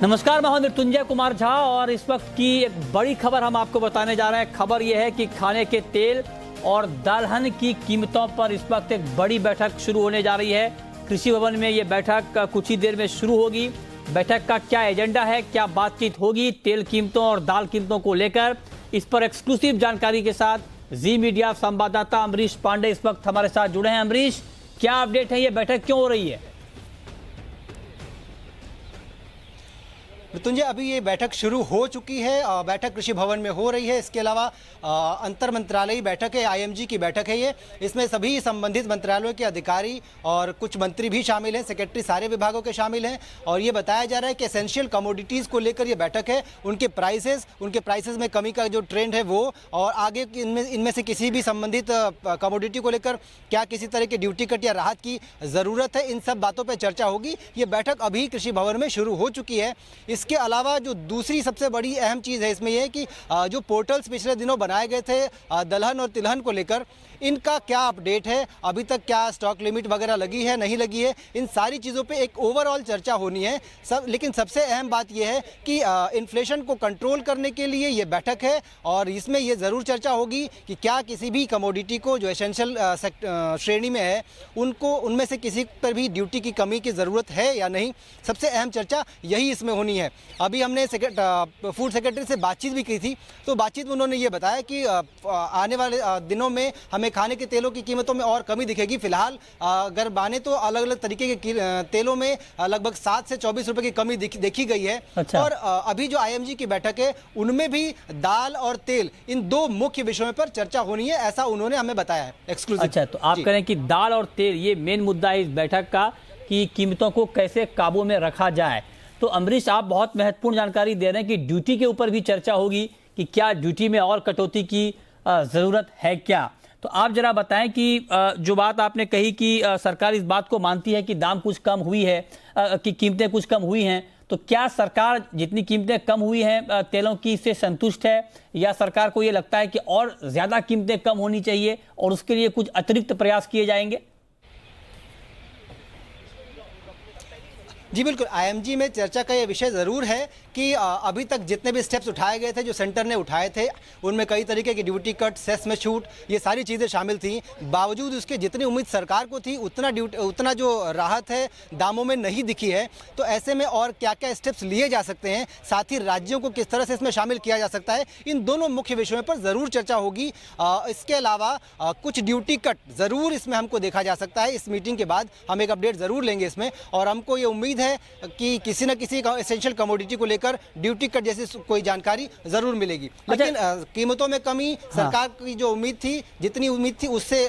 नमस्कार, मैं हूं मृत्युंजय कुमार झा और इस वक्त की एक बड़ी खबर हम आपको बताने जा रहे हैं। खबर यह है कि खाने के तेल और दलहन की कीमतों पर इस वक्त एक बड़ी बैठक शुरू होने जा रही है। कृषि भवन में ये बैठक कुछ ही देर में शुरू होगी। बैठक का क्या एजेंडा है, क्या बातचीत होगी तेल कीमतों और दाल कीमतों को लेकर, इस पर एक्सक्लूसिव जानकारी के साथ जी मीडिया संवाददाता अमरीश पांडे इस वक्त हमारे साथ जुड़े हैं। अमरीश, क्या अपडेट है, ये बैठक क्यों हो रही है? मृत्युंजय, अभी ये बैठक शुरू हो चुकी है। बैठक कृषि भवन में हो रही है। इसके अलावा अंतर मंत्रालयी बैठक है, आईएमजी की बैठक है ये। इसमें सभी संबंधित मंत्रालयों के अधिकारी और कुछ मंत्री भी शामिल हैं, सेक्रेटरी सारे विभागों के शामिल हैं। और ये बताया जा रहा है कि एसेंशियल कमोडिटीज़ को लेकर ये बैठक है। उनके प्राइसेस में कमी का जो ट्रेंड है वो, और आगे इनमें से किसी भी संबंधित कमोडिटी को लेकर क्या किसी तरह की ड्यूटी कट या राहत की ज़रूरत है, इन सब बातों पर चर्चा होगी। ये बैठक अभी कृषि भवन में शुरू हो चुकी है। इसके अलावा जो दूसरी सबसे बड़ी अहम चीज़ है इसमें यह है कि जो पोर्टल्स पिछले दिनों बनाए गए थे दलहन और तिलहन को लेकर, इनका क्या अपडेट है, अभी तक क्या स्टॉक लिमिट वगैरह लगी है नहीं लगी है, इन सारी चीज़ों पे एक ओवरऑल चर्चा होनी है लेकिन सबसे अहम बात यह है कि इन्फ्लेशन को कंट्रोल करने के लिए ये बैठक है और इसमें ये ज़रूर चर्चा होगी कि क्या किसी भी कमोडिटी को जो एसेंशियल श्रेणी में है उनमें से किसी पर भी ड्यूटी की कमी की ज़रूरत है या नहीं। सबसे अहम चर्चा यही इसमें होनी है। अभी हमने फूड सेक्रेटरी से बातचीत भी की थी, तो बातचीत में उन्होंने ये बताया कि आने वाले दिनों में हमें खाने के तेलों की कीमतों में और कमी दिखेगी। फिलहाल अगर माने तो अलग अलग तरीके के तेलों में लगभग 7 से 24 रुपए की कमी देखी गई है। अच्छा। और अभी जो आईएमजी की बैठक है उनमें भी दाल और तेल, इन दो मुख्य विषयों पर चर्चा होनी है, ऐसा उन्होंने हमें बताया है एक्सक्लूसिव। अच्छा, तो आप कह रहे हैं कि दाल और तेल ये मेन मुद्दा है इस बैठक का कि कीमतों को कैसे काबू में रखा जाए। तो अमरीश, आप बहुत महत्वपूर्ण जानकारी दे रहे हैं कि ड्यूटी के ऊपर भी चर्चा होगी कि क्या ड्यूटी में और कटौती की ज़रूरत है क्या। तो आप जरा बताएं कि जो बात आपने कही कि सरकार इस बात को मानती है कि दाम कुछ कम हुई है, कि कीमतें कुछ कम हुई हैं, तो क्या सरकार जितनी कीमतें कम हुई हैं तेलों की इससे संतुष्ट है, या सरकार को ये लगता है कि और ज़्यादा कीमतें कम होनी चाहिए और उसके लिए कुछ अतिरिक्त प्रयास किए जाएंगे? जी बिल्कुल, आईएमजी में चर्चा का ये विषय ज़रूर है कि अभी तक जितने भी स्टेप्स उठाए गए थे, जो सेंटर ने उठाए थे, उनमें कई तरीके की ड्यूटी कट, सेस में छूट, ये सारी चीज़ें शामिल थी। बावजूद उसके जितनी उम्मीद सरकार को थी उतना जो राहत है दामों में नहीं दिखी है। तो ऐसे में और क्या क्या स्टेप्स लिए जा सकते हैं, साथ ही राज्यों को किस तरह से इसमें शामिल किया जा सकता है, इन दोनों मुख्य विषयों पर ज़रूर चर्चा होगी। इसके अलावा कुछ ड्यूटी कट ज़रूर इसमें हमको देखा जा सकता है। इस मीटिंग के बाद हम एक अपडेट ज़रूर लेंगे इसमें, और हमको ये उम्मीद है कि किसी न किसी एसेंशियल कमोडिटी को लेकर ड्यूटी कट जैसी कोई जानकारी जरूर मिलेगी। लेकिन कीमतों में कमी सरकार की जो उम्मीद थी, जितनी उम्मीद थी उससे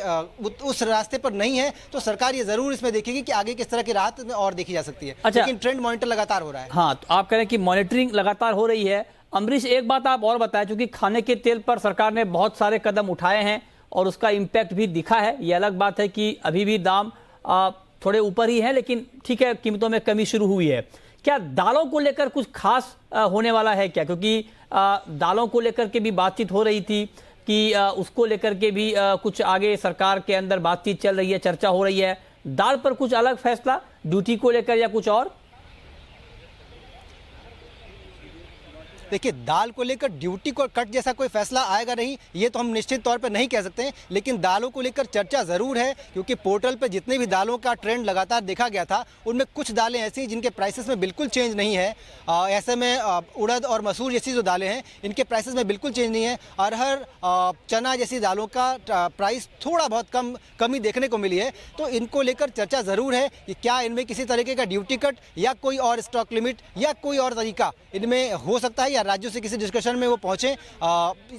उस रास्ते पर नहीं है। तो सरकार ये जरूर इसमें देखेगी कि आगे किस तरह की राहत और देखी जा सकती है। लेकिन ट्रेंड मॉनिटर लगातार हो रहा है। हाँ, तो आप कह रहे हैं कि मॉनिटरिंग लगातार हो रही है। अमरीश, एक बात आप और बताएं, क्योंकि खाने के तेल पर सरकार ने बहुत सारे कदम उठाए हैं और उसका इम्पैक्ट भी दिखा है। ये अलग बात है कि अभी भी दाम थोड़े ऊपर ही है, लेकिन ठीक है, कीमतों में कमी शुरू हुई है। क्या दालों को लेकर कुछ खास होने वाला है क्या? क्योंकि दालों को लेकर के भी बातचीत हो रही थी कि उसको लेकर के भी कुछ आगे सरकार के अंदर बातचीत चल रही है, चर्चा हो रही है। दाल पर कुछ अलग फैसला ड्यूटी को लेकर या कुछ और? देखिए, दाल को लेकर ड्यूटी को कट जैसा कोई फैसला आएगा नहीं, ये तो हम निश्चित तौर पर नहीं कह सकते हैं। लेकिन दालों को लेकर चर्चा ज़रूर है, क्योंकि पोर्टल पर जितने भी दालों का ट्रेंड लगातार देखा गया था, उनमें कुछ दालें ऐसी जिनके प्राइसेस में बिल्कुल चेंज नहीं है। ऐसे में उड़द और मसूर जैसी जो दालें हैं, इनके प्राइसेस में बिल्कुल चेंज नहीं है। अरहर, चना जैसी दालों का प्राइस थोड़ा बहुत कमी देखने को मिली है। तो इनको लेकर चर्चा ज़रूर है कि क्या इनमें किसी तरीके का ड्यूटी कट या कोई और स्टॉक लिमिट या कोई और तरीका इनमें हो सकता है, या राज्यों से किसी डिस्कशन में वो पहुंचे।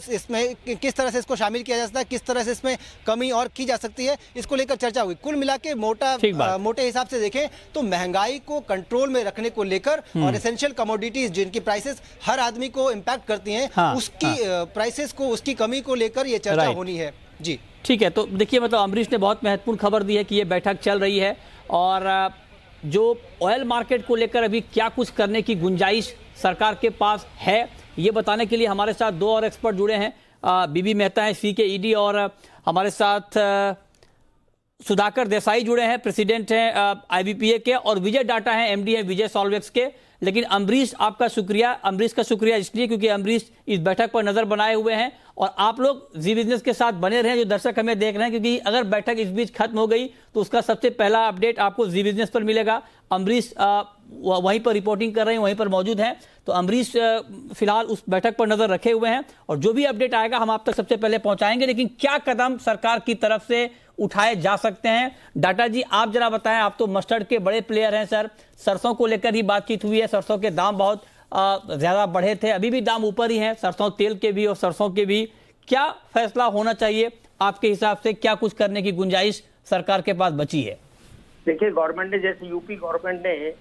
इसमें किस तरह से इसको शामिल किया जा सकता है, किस तरह से इसमें कमी और की जा सकती है, इसको लेकर चर्चा हुई। कुल मिला के मोटे हिसाब से देखें तो महंगाई को कंट्रोल में रखने को लेकर और एसेंशियल कमोडिटीज जिनकी प्राइसेस हर आदमी को इम्पैक्ट करती हैं, उसकी प्राइसेस को, उसकी कमी को लेकर ये चर्चा होनी है। जी ठीक है, तो देखिए, मतलब अमरीश ने बहुत महत्वपूर्ण खबर दी है कि ये बैठक चल रही है और जो ऑयल मार्केट को लेकर अभी क्या कुछ करने की गुंजाइश सरकार के पास है, ये बताने के लिए हमारे साथ दो और एक्सपर्ट जुड़े हैं। बीबी मेहता हैं, सी के ईडी, और हमारे साथ सुधाकर देसाई जुड़े हैं, प्रेसिडेंट हैं IBPA के, और विजय डाटा हैं, MD हैं विजय सॉल्वेक्स के। लेकिन अमरीश का शुक्रिया इसलिए क्योंकि अमरीश इस बैठक पर नजर बनाए हुए हैं और आप लोग जी बिजनेस के साथ बने रहे, जो दर्शक हमें देख रहे हैं, क्योंकि अगर बैठक इस बीच खत्म हो गई तो उसका सबसे पहला अपडेट आपको जी बिजनेस पर मिलेगा। अमरीश वहीं पर रिपोर्टिंग कर रहे हैं, वहीं पर मौजूद हैं, तो अमरीश फिलहाल उस बैठक पर नजर रखे हुए हैं और जो भी अपडेट आएगा हम आप तक सबसे पहले पहुंचाएंगे। लेकिन क्या कदम सरकार की तरफ से उठाए जा सकते हैं, डाटा जी आप जरा बताएं। आप तो मस्टर्ड के बड़े प्लेयर हैं सर, सरसों को लेकर ही बातचीत हुई है, सरसों के दाम बहुत ज्यादा बढ़े थे, अभी भी दाम ऊपर ही हैं, सरसों तेल के भी और सरसों के भी। क्या फैसला होना चाहिए आपके हिसाब से, क्या कुछ करने की गुंजाइश सरकार के पास बची है? देखिए, गवर्नमेंट ने, जैसे यूपी गवर्नमेंट ने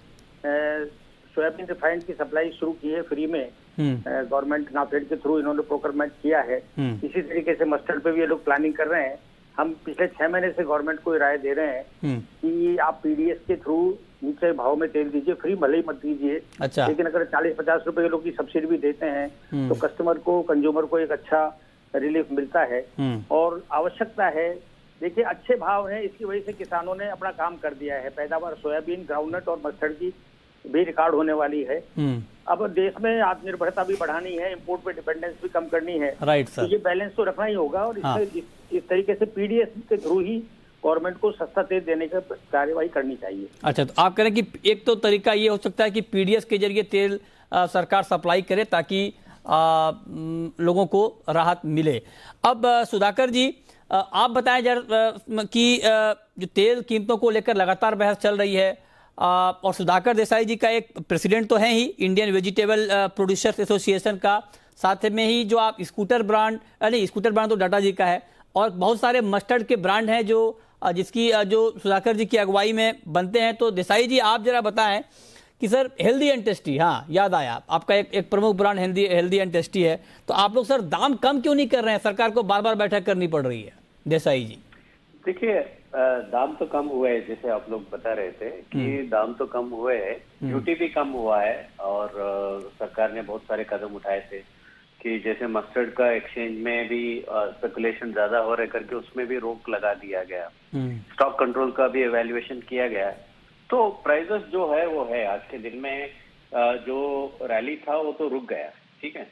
सोयाबीन रिफाइंड की सप्लाई शुरू की है फ्री में, गवर्नमेंट नाफेड के थ्रू इन्होंने प्रोक्योरमेंट किया है। इसी तरीके से मस्टर्ड पे भी ये लोग प्लानिंग कर रहे हैं। हम पिछले 6 महीने से गवर्नमेंट को राय दे रहे हैं कि आप PDS के थ्रू नीचे भाव में तेल दीजिए, फ्री भले ही मत दीजिए। अच्छा। लेकिन अगर 40-50 रुपए लोग की सब्सिडी भी देते हैं तो कस्टमर को, कंज्यूमर को एक अच्छा रिलीफ मिलता है और आवश्यकता है। देखिए, अच्छे भाव हैं, इसकी वजह से किसानों ने अपना काम कर दिया है। पैदावार सोयाबीन, ग्राउंडनट और मस्टर्ड की भी रिकॉर्ड होने वाली है। अब देश में आत्मनिर्भरता भी बढ़ानी है, इंपोर्ट पे डिपेंडेंस भी कम करनी है। Right sir. तो ये बैलेंस तो रखना ही होगा और इस तरीके से PDS के थ्रू ही गवर्नमेंट को सस्ता तेल देने की कार्यवाही करनी चाहिए। अच्छा, तो आप कह रहे हैं कि एक तो तरीका ये हो सकता है कि PDS के जरिए तेल सरकार सप्लाई करे ताकि लोगों को राहत मिले। अब सुधाकर जी आप बताएं जरा कि जो तेल कीमतों को लेकर लगातार बहस चल रही है और सुधाकर देसाई जी का एक प्रेसिडेंट तो है ही इंडियन वेजिटेबल प्रोड्यूसर्स एसोसिएशन का, साथ में ही जो आप स्कूटर ब्रांड तो डाटा जी का है, और बहुत सारे मस्टर्ड के ब्रांड हैं जो सुधाकर जी की अगुवाई में बनते हैं। तो देसाई जी आप जरा बताएं कि सर हेल्दी एंड टेस्टी, हाँ याद आया आपका एक प्रमुख ब्रांड हेल्दी एंड टेस्टी है, तो आप लोग सर दाम कम क्यों नहीं कर रहे हैं? सरकार को बार बार बैठक करनी पड़ रही है। देसाई जी देखिए, दाम तो कम हुए हैं, जैसे आप लोग बता रहे थे कि दाम तो कम हुए हैं, ड्यूटी भी कम हुआ है और सरकार ने बहुत सारे कदम उठाए थे कि जैसे मस्टर्ड का एक्सचेंज में भी स्पेकुलेशन ज्यादा हो रहे करके उसमें भी रोक लगा दिया गया, स्टॉक कंट्रोल का भी एवेल्युएशन किया गया। तो प्राइसेस जो है वो है, आज के दिन में जो रैली था वो तो रुक गया, ठीक है,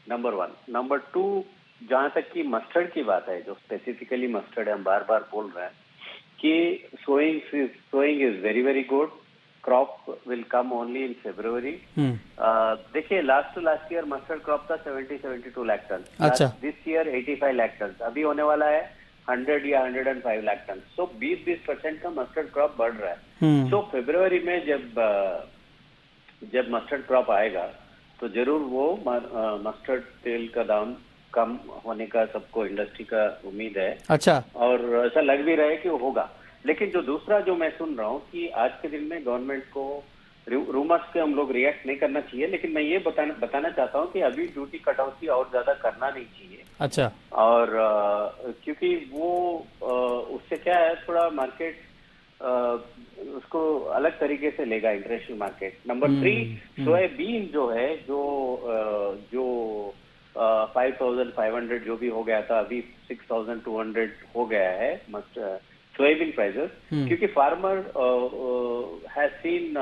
नंबर 1। नंबर 2, जहां तक कि मस्टर्ड की बात है, जो स्पेसिफिकली मस्टर्ड है, हम बार बार बोल रहे हैं कि sowing is very very good, crop will come only in February। देखिए, लास्ट ईयर मस्टर्ड क्रॉप था 72 lakh ton, this year 85 lakh ton, अभी होने वाला है 100 या 105 लाख टन। सो 20% का मस्टर्ड क्रॉप बढ़ रहा है। सो February में जब मस्टर्ड क्रॉप आएगा तो जरूर वो मस्टर्ड तेल का दाम कम होने का सबको, इंडस्ट्री का उम्मीद है। अच्छा, और ऐसा लग भी रहा है कि वो होगा। लेकिन जो दूसरा जो मैं सुन रहा हूँ कि आज के दिन में गवर्नमेंट को रूमर्स पे हम लोग रिएक्ट नहीं करना चाहिए, लेकिन मैं ये बताना चाहता हूँ कि अभी ड्यूटी कटौती और ज्यादा करना नहीं चाहिए। अच्छा, और क्योंकि वो उससे क्या है, थोड़ा मार्केट उसको अलग तरीके से लेगा, इंटरनेशनल मार्केट। नंबर 3, सोयाबीन जो है, जो 5,500 जो भी हो गया था, अभी 6,200 हो गया है सोयाबीन प्राइसेस, क्योंकि farmer has seen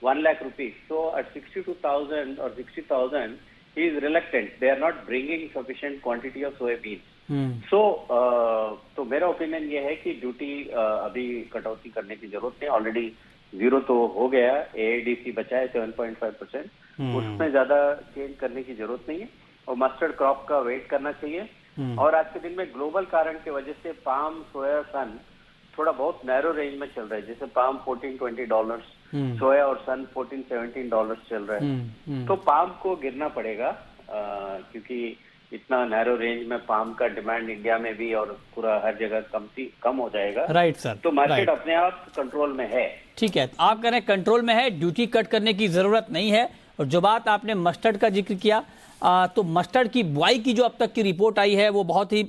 1 lakh rupees. So at 62,000 और 60,000 he is reluctant, they are not bringing sufficient quantity of soybean। so तो मेरा ओपिनियन ये है कि ड्यूटी अभी कटौती करने की जरूरत नहीं, ऑलरेडी 0 तो हो गया, AADC बचा है 7.5%, उसमें ज्यादा चेंज करने की जरूरत नहीं है और मस्टर्ड क्रॉप का वेट करना चाहिए। और आज के दिन में ग्लोबल कारण की वजह से पाम, सोया, सन थोड़ा बहुत नैरो रेंज में चल रहा है, जैसे पाम $14-20, सोया और सन $14-17 चल रहा है। तो पाम को गिरना पड़ेगा क्योंकि इतना नैरो रेंज में पाम का डिमांड इंडिया में भी और पूरा हर जगह कम हो जाएगा। राइट सर, तो मार्केट अपने आप कंट्रोल में है। ठीक है, आप कह रहे हैं कंट्रोल में है, ड्यूटी कट करने की जरूरत नहीं है। और जो बात आपने मस्टर्ड का जिक्र किया, तो मस्टर्ड की बुआई की जो अब तक की रिपोर्ट आई है वो बहुत ही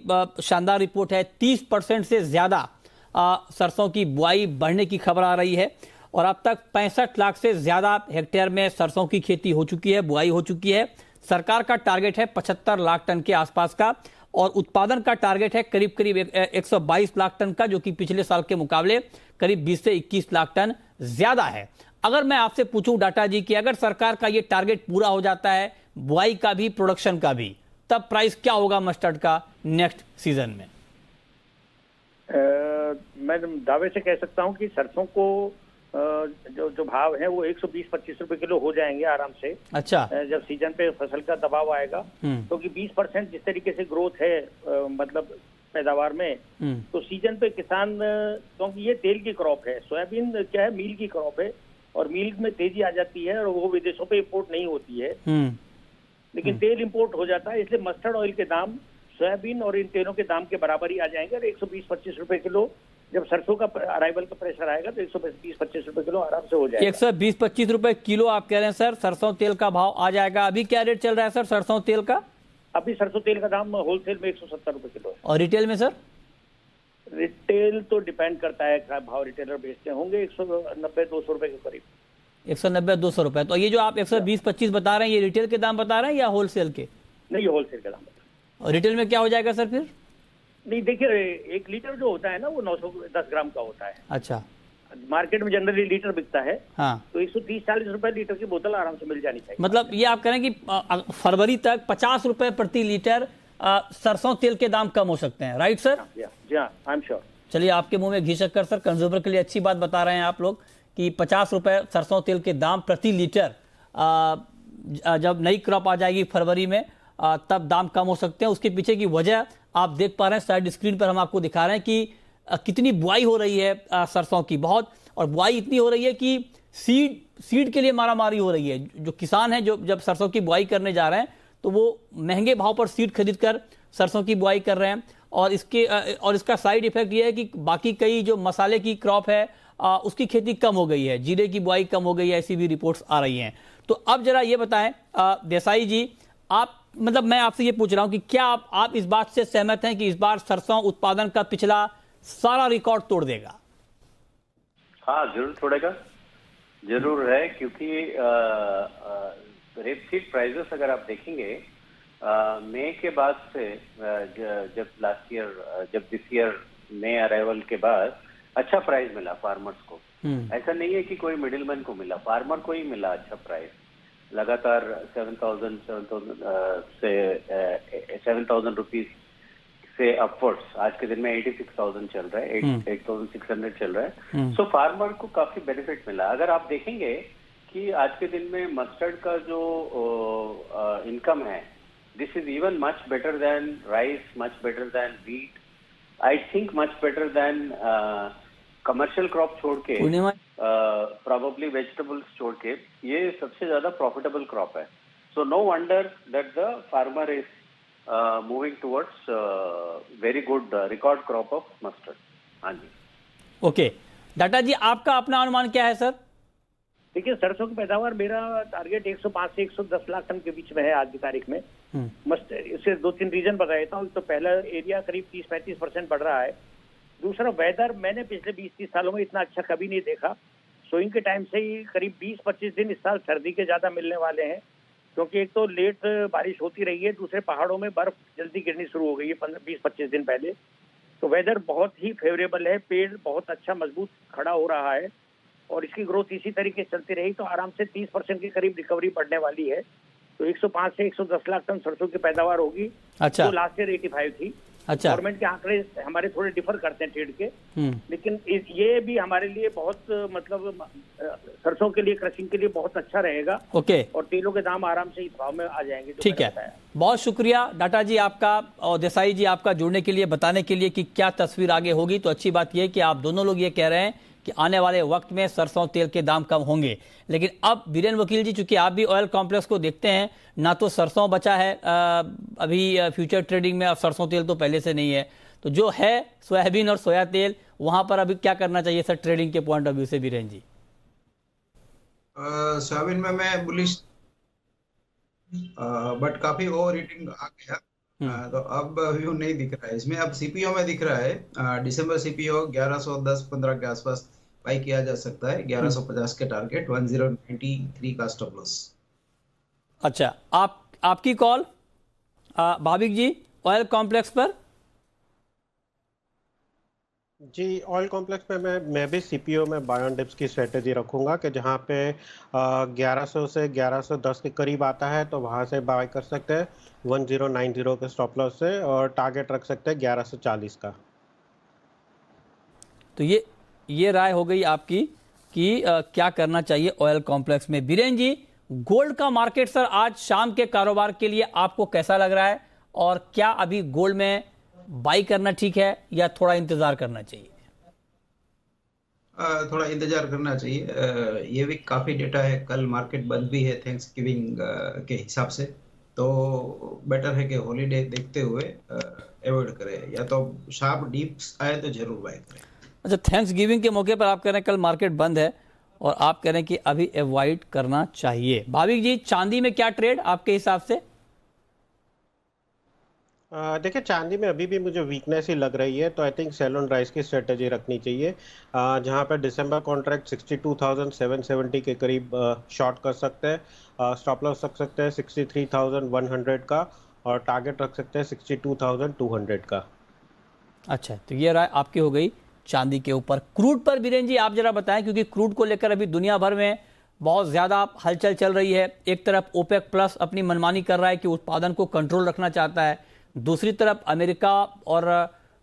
शानदार रिपोर्ट है। 30% से ज्यादा सरसों की बुआई बढ़ने की खबर आ रही है और अब तक 65 लाख से ज्यादा हेक्टेयर में सरसों की खेती हो चुकी है, बुआई हो चुकी है। सरकार का टारगेट है 75 लाख टन के आसपास का और उत्पादन का टारगेट है करीब करीब 122 लाख टन का, जो कि पिछले साल के मुकाबले करीब 20 से 21 लाख टन ज्यादा है। अगर मैं आपसे पूछूं डाटा जी कि अगर सरकार का ये टारगेट पूरा हो जाता है, बुआई का भी प्रोडक्शन का भी, तब प्राइस क्या होगा मस्टर्ड का नेक्स्ट सीजन में? मैं दावे से कह सकता हूं कि सरसों को जो भाव है वो 120-25 रुपए किलो हो जाएंगे आराम से। अच्छा। जब सीजन पे फसल का दबाव आएगा, क्योंकि 20% जिस तरीके से ग्रोथ है मतलब पैदावार में, तो सीजन पे किसान, क्योंकि ये तेल की क्रॉप है, सोयाबीन क्या है मील की क्रॉप है, और मील में तेजी आ जाती है और वो विदेशों पे इंपोर्ट नहीं होती है, लेकिन तेल इंपोर्ट हो जाता है। इसलिए मस्टर्ड ऑयल के दाम सोयाबीन और इन तेलों के दाम के बराबर ही आ जाएंगे। और 120-25 रुपए किलो जब सरसों का अराइवल का प्रेशर आएगा तो 120-25 रुपए किलो आराम से हो जाएगा। 120-25 रुपए किलो आप कह रहे हैं सर, सरसों तेल का भाव आ जाएगा। अभी क्या रेट चल रहा है सर सरसों तेल का? अभी सरसों तेल का दाम होलसेल में 170 रुपए किलो है। और रिटेल में सर? रिटेल तो डिपेंड करता है क्या भाव रिटेलर बेचते होंगे, 190-200 रुपए के करीब। 190-200 रुपए। तो ये जो आप 120-25 बता रहे हैं, ये रिटेल के दाम बता रहे हैं या होलसेल के? नहीं, होलसेल के दाम बता रहे हैं। और रिटेल में क्या हो जाएगा सर फिर? नहीं देखिए, 1 लीटर जो होता है ना वो 910 ग्राम का होता है। अच्छा। मार्केट में जनरली लीटर बिकता है, हाँ, तो 130-40 रुपए लीटर की बोतल आराम से मिल जानी चाहिए। मतलब ये आप कह रहे हैं कि फरवरी तक 50 रुपए प्रति लीटर सरसों तेल के दाम कम हो सकते हैं, राइट सर? जी हाँ, आई एम श्योर। चलिए, आपके मुंह में घी शक्कर सर, कंज्यूमर के लिए अच्छी बात बता रहे हैं आप लोग कि 50 रुपए सरसों तेल के दाम प्रति लीटर जब नई क्रॉप आ जाएगी फरवरी में तब दाम कम हो सकते हैं। उसके पीछे की वजह आप देख पा रहे हैं, साइड स्क्रीन पर हम आपको दिखा रहे हैं कि कितनी बुआई हो रही है सरसों की, बहुत, और बुआई इतनी हो रही है कि सीड के लिए मारामारी हो रही है। जो किसान हैं जो जब सरसों की बुआई करने जा रहे हैं तो वो महंगे भाव पर सीड खरीद कर सरसों की बुआई कर रहे हैं, और इसका साइड इफेक्ट ये है कि बाकी कई जो मसाले की क्रॉप है उसकी खेती कम हो गई है, जीरे की बुआई कम हो गई है, ऐसी भी रिपोर्ट्स आ रही हैं। तो अब जरा ये बताएं देसाई जी, आप, मतलब मैं आपसे ये पूछ रहा हूं कि क्या आप इस बात से सहमत हैं कि इस बार सरसों उत्पादन का पिछला सारा रिकॉर्ड तोड़ देगा? हाँ, जरूर तोड़ेगा, जरूर है, क्योंकि रेपसीड प्राइसेस अगर आप देखेंगे मई के बाद से, जब दिस ईयर मई अराइवल के बाद अच्छा प्राइस मिला फार्मर्स को। ऐसा नहीं है कि कोई मिडिलमैन को मिला, फार्मर को ही मिला अच्छा प्राइस। लगातार 7,000 रुपीज से अपवर्ड्स आज के दिन में 86,000 चल रहा है, 8,600 चल रहा है। सो फार्मर को काफी बेनिफिट मिला। अगर आप देखेंगे कि आज के दिन में मस्टर्ड का जो इनकम है, this is even much better than rice, much better than wheat, I think much better than commercial crop छोड़ के, प्रोबेबली वेजिटेबल्स छोड़ के, ये सबसे ज्यादा प्रॉफिटेबल क्रॉप है। So no wonder that the farmer is moving towards very good record crop of mustard. हाँ जी। ओके, डाटा जी, आपका अपना अनुमान क्या है सर? देखिए, सरसों की पैदावार मेरा टारगेट 105 से 110 लाख टन के बीच में है आज की तारीख में। इससे 2-3 रीजन बता देता हूँ। तो पहला, एरिया करीब 30-35% बढ़ रहा है। दूसरा, वेदर मैंने पिछले 20-30 सालों में इतना अच्छा कभी नहीं देखा। सोइंग के टाइम से ही करीब 20-25 दिन इस साल सर्दी के ज्यादा मिलने वाले हैं, क्योंकि एक तो लेट बारिश होती रही है, दूसरे पहाड़ों में बर्फ जल्दी गिरनी शुरू हो गई है 15-20-25 दिन पहले। तो वेदर बहुत ही फेवरेबल है, पेड़ बहुत अच्छा मजबूत खड़ा हो रहा है, और इसकी ग्रोथ इसी तरीके से चलती रही तो आराम से 30% के करीब रिकवरी बढ़ने वाली है। तो 105 से 110 लाख टन सरसों की पैदावार होगी। अच्छा। तो लास्ट ईयर 85 थी। अच्छा। गवर्नमेंट के आंकड़े हमारे थोड़े डिफर करते हैं ट्रेड के, लेकिन ये भी हमारे लिए बहुत, मतलब सरसों के लिए, क्रशिंग के लिए बहुत अच्छा रहेगा। ओके। और तेलों के दाम आराम से इस भाव में आ जाएंगे। ठीक है, बहुत शुक्रिया डाटा जी आपका, और देसाई जी आपका, जुड़ने के लिए, बताने के लिए कि क्या तस्वीर आगे होगी। तो अच्छी बात यह कि आप दोनों लोग ये कह रहे हैं कि आने वाले वक्त में सरसों तेल के दाम कम होंगे। लेकिन अब वीरेन वकील जी, चूंकि आप भी ऑयल कॉम्प्लेक्स को देखते हैं, ना तो सरसों बचा है अभी फ्यूचर ट्रेडिंग में, अब सरसों तेल तो पहले से नहीं है, तो जो है सोयाबीन और सोया तेल, वहां पर अभी क्या करना चाहिए सर ट्रेडिंग के पॉइंट ऑफ व्यू से वीरेन जी? सोयाबीन में मैं बुलिश, बट काफी ओवर हीटिंग आ गया। तो अब व्यू नहीं दिख रहा है इसमें। अब सीपीओ में दिख रहा है, दिसंबर सीपीओ 1110-15 के आसपास बाई किया जा सकता है। 1150 के टारगेट, 1093 का स्टॉप लॉस। अच्छा, आपकी कॉल भाविक जी? ऑयल कॉम्प्लेक्स पर? जी, ऑयल कॉम्प्लेक्स में मैं भी सीपीओ में बाय ऑन डिप्स की स्ट्रेटेजी रखूंगा कि जहां पे 1100 से 1110 के करीब आता है तो वहां से बाय कर सकते हैं 1090 के स्टॉप लॉस से, और टारगेट रख सकते हैं 1140 का। तो ये राय हो गई आपकी कि क्या करना चाहिए ऑयल कॉम्प्लेक्स में। बीरेन जी, गोल्ड का मार्केट सर आज शाम के कारोबार के लिए आपको कैसा लग रहा है, और क्या अभी गोल्ड में बाई करना ठीक है या थोड़ा इंतजार करना चाहिए? थोड़ा इंतजार करना चाहिए। ये वीक काफी डेटा है, कल मार्केट बंद भी है थैंक्स गिविंग के हिसाब से, तो बेटर है कि हॉलीडे देखते हुए अवॉइड करें, या तो शार्प डीप्स आए तो जरूर बाय करें। अच्छा, थैंक्स गिविंग के मौके पर आप कह रहे हैं कल मार्केट बंद है और आप कह रहे हैं कि अभी अवॉइड करना चाहिए। भाविक जी, चांदी में क्या ट्रेड आपके हिसाब से? देखिए, चांदी में अभी भी मुझे वीकनेस ही लग रही है, तो I think sell on rise की स्ट्रेटेजी रखनी चाहिए, जहां पर दिसंबर कॉन्ट्रैक्ट 62,770 के करीब शॉर्ट कर सकते हैं, स्टॉप लॉस रख सकते हैं 63,100 का, और टारगेट रख सकते हैं 62,200 का। अच्छा, तो ये राय आपकी हो गई चांदी के ऊपर। क्रूड पर बीरेन जी आप जरा बताएं, क्योंकि क्रूड को लेकर अभी दुनिया भर में बहुत ज़्यादा हलचल चल रही है। एक तरफ ओपेक प्लस अपनी मनमानी कर रहा है कि उत्पादन को कंट्रोल रखना चाहता है, दूसरी तरफ अमेरिका और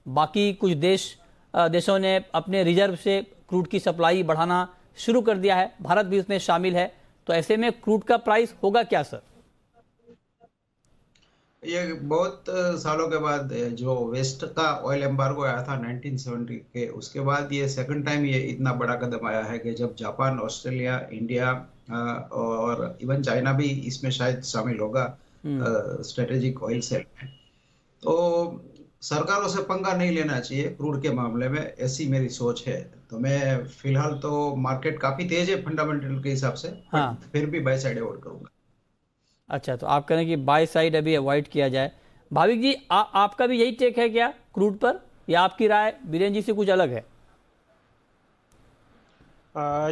बाकी कुछ देशों ने अपने रिजर्व से क्रूड की सप्लाई बढ़ाना शुरू कर दिया है, भारत भी उसमें शामिल है। तो ऐसे में क्रूड का प्राइस होगा क्या सर? ये बहुत सालों के बाद जो वेस्ट का ऑयल एम्बार्गो आया था 1970 के, उसके बाद ये सेकंड टाइम ये इतना बड़ा कदम आया है कि जब जापान, ऑस्ट्रेलिया, इंडिया और इवन चाइना भी इसमें शायद शामिल होगा स्ट्रेटेजिक ऑयल सेल में। तो सरकारों से पंगा नहीं लेना चाहिए क्रूड के मामले में, ऐसी मेरी सोच है। तो मैं फिलहाल तो मार्केट काफी तेज है फंडामेंटल के हिसाब से, हाँ। फिर भी बाय साइड अवॉइड करूंगा। अच्छा, तो आप कह रहे हैं कि बाय साइड अभी अवॉइड किया जाए। भाविक जी, आपका भी यही टेक है क्या क्रूड पर, या आपकी राय बीरेन जी से कुछ अलग है?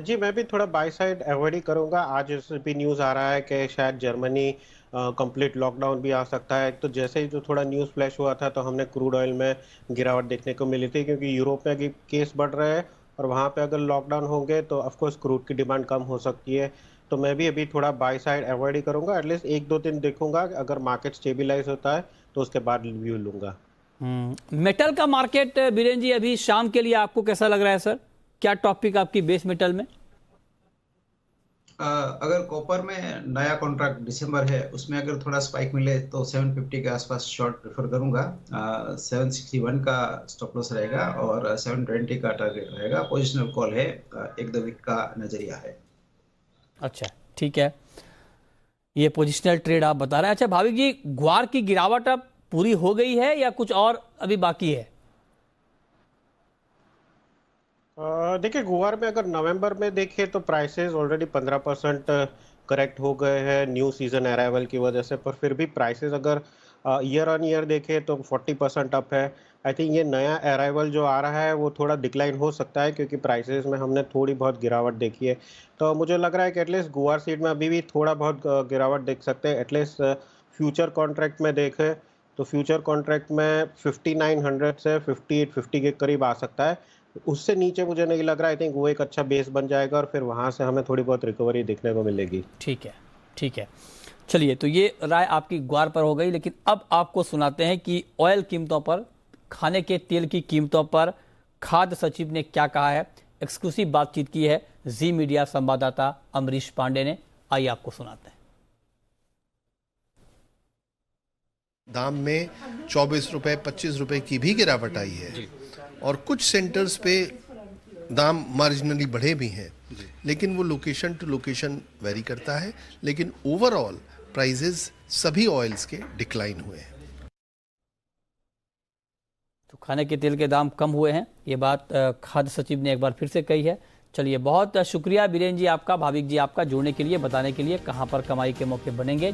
जी, मैं भी थोड़ा बाय साइड अवॉइड ही करूंगा। आज भी न्यूज़ आ रहा है कि शायद जर्मनी कंप्लीट लॉकडाउन भी आ सकता है, तो जैसे ही जो थोड़ा न्यूज़ फ्लैश हुआ था तो हमने क्रूड ऑयल में गिरावट देखने को मिली थी, क्योंकि यूरोप में अभी केस बढ़ रहे हैं और वहाँ पे अगर लॉकडाउन होंगे तो ऑफकोर्स क्रूड की डिमांड कम हो सकती है। तो मैं भी अभी थोड़ा बाय साइड अवॉइड ही करूंगा, एटलीस्ट 1-2 दिन देखूंगा, अगर मार्केट स्टेबलाइज होता है तो उसके बाद रिव्यू लूंगा। मेटल का मार्केट बीरेन जी अभी शाम के लिए आपको कैसा लग रहा है सर? क्या टॉपिक आपकी बेस मेटल में? अगर कॉपर में नया कॉन्ट्रैक्ट दिसंबर है, उसमें अगर थोड़ा स्पाइक मिले तो 750 के आसपास शॉर्ट प्रेफर करूंगा। 761 का स्टॉप लॉस रहेगा और 720 का टारगेट रहेगा। पोजिशनल कॉल है, 1-2 वीक का नजरिया है। अच्छा, ठीक है, ये पोजिशनल ट्रेड आप बता रहे हैं। अच्छा भाविक जी, ग्वार की गिरावट अब पूरी हो गई है या कुछ और अभी बाकी है? देखिए, गुआर में अगर नवंबर में देखें तो प्राइसेस ऑलरेडी 15% करेक्ट हो गए हैं न्यू सीजन अराइवल की वजह से, पर फिर भी प्राइसेस अगर ईयर ऑन ईयर देखें तो 40% अप है। आई थिंक ये नया अराइवल जो आ रहा है वो थोड़ा डिक्लाइन हो सकता है, क्योंकि प्राइसेस में हमने थोड़ी बहुत गिरावट देखी है। तो मुझे लग रहा है कि एटलीस्ट गुआर सीड में अभी भी थोड़ा बहुत गिरावट देख सकते हैं। एटलीस्ट फ्यूचर कॉन्ट्रैक्ट में देखें तो फ्यूचर कॉन्ट्रैक्ट में 5900 से 5850 के करीब आ सकता है। उससे नीचे मुझे नहीं लग रहा। आई थिंक वो एक अच्छा बेस बन जाएगा और फिर वहां से हमें थोड़ी बहुत रिकवरी देखने को मिलेगी। ठीक है, ठीक है, चलिए, तो ये राय आपकी ग्वार पर हो गई। लेकिन अब आपको सुनाते हैं कि ऑयल कीमतों पर, खाने के तेल की कीमतों पर खाद्य सचिव ने क्या कहा है। एक्सक्लूसिव बातचीत की है जी मीडिया संवाददाता अमरीश पांडे ने। आइए आपको सुनाते हैं। दाम में 24 रुपए 25 रुपए की भी गिरावट आई है और कुछ सेंटर्स पे दाम मार्जिनली बढ़े भी हैं, लेकिन वो लोकेशन टू लोकेशन वेरी करता है। लेकिन ओवरऑल प्राइसेस सभी ऑयल्स के डिक्लाइन हुए हैं। तो खाने के तेल के दाम कम हुए हैं, ये बात खाद्य सचिव ने एक बार फिर से कही है। चलिए, बहुत शुक्रिया बीरेन जी आपका, भाविक जी आपका, जुड़ने के लिए, बताने के लिए कहां पर कमाई के मौके बनेंगे।